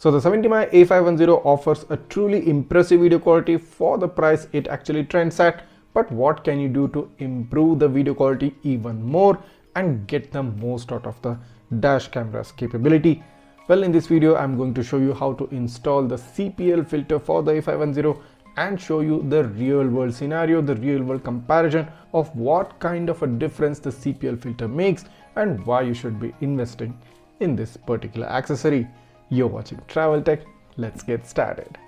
So the 70mm A510 offers a truly impressive video quality for the price it actually trends at. But what can you do to improve the video quality even more and get the most out of the dash camera's capability? Well, in this video I'm going to show you how to install the CPL filter for the A510 and show you the real world scenario, the real world comparison of what kind of a difference the CPL filter makes and why you should be investing in this particular accessory. You're watching Travel Tech. Let's get started.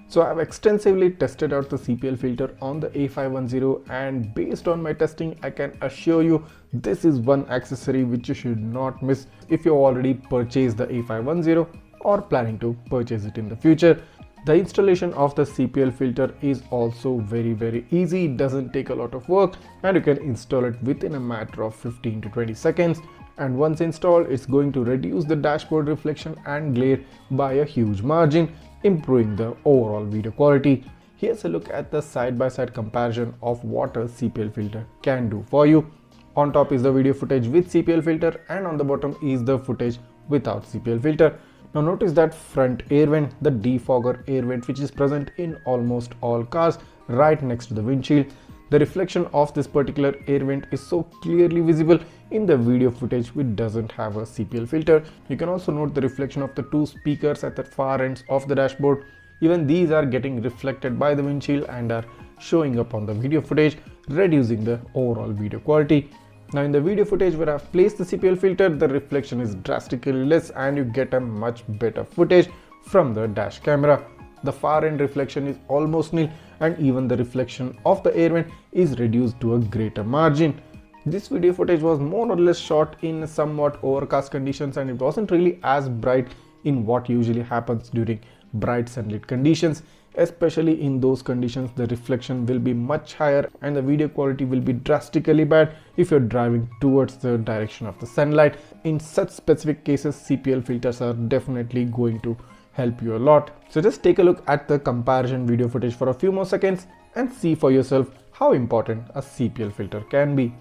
So I've extensively tested out the CPL filter on the A510, and based on my testing I can assure you this is one accessory which you should not miss if you already purchased the A510 or planning to purchase it in the future. The installation of the CPL filter is also very easy. It doesn't take a lot of work and you can install it within a matter of 15 to 20 seconds. And once installed, it's going to reduce the dashboard reflection and glare by a huge margin, improving the overall video quality. Here's a look at the side-by-side comparison of what a CPL filter can do for you. On top is the video footage with CPL filter and on the bottom is the footage without CPL filter. Now notice that front air vent, the defogger air vent, which is present in almost all cars right next to the windshield. The reflection of this particular air vent is so clearly visible in the video footage which doesn't have a CPL filter. You can also note the reflection of the two speakers at the far ends of the dashboard. Even these are getting reflected by the windshield and are showing up on the video footage, reducing the overall video quality. Now in the video footage where I've placed the CPL filter, the reflection is drastically less and you get a much better footage from the dash camera. The far end reflection is almost nil and even the reflection of the air vent is reduced to a greater margin. This video footage was more or less shot in somewhat overcast conditions and it wasn't really as bright in what usually happens during bright sunlit conditions. Especially in those conditions, the reflection will be much higher and the video quality will be drastically bad if you're driving towards the direction of the sunlight. In such specific cases, CPL filters are definitely going to help you a lot. So just take a look at the comparison video footage for a few more seconds and see for yourself how important a CPL filter can be.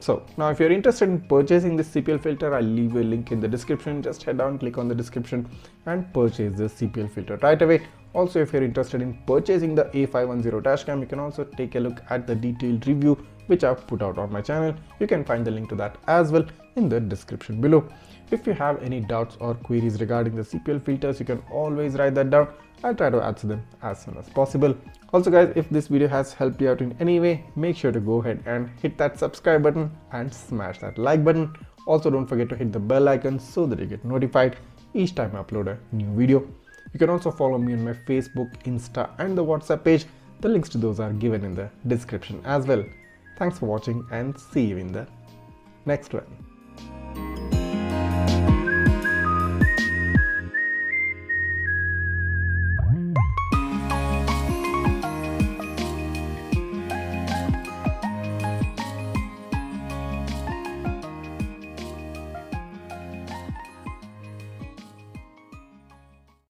So now if you're interested in purchasing this CPL filter, I'll leave a link in the description. Just head down, click on the description and purchase this CPL filter right away. Also, if you're interested in purchasing the A510 Dashcam, you can also take a look at the detailed review which I've put out on my channel. You can find the link to that as well in the description below. If you have any doubts or queries regarding the CPL filters, you can always write that down. I'll try to answer them as soon as possible. Also guys, if this video has helped you out in any way, make sure to go ahead and hit that subscribe button and smash that like button. Also don't forget to hit the bell icon so that you get notified each time I upload a new video. You can also follow me on my Facebook, Insta and the WhatsApp page. The links to those are given in the description as well. Thanks for watching and see you in the next one.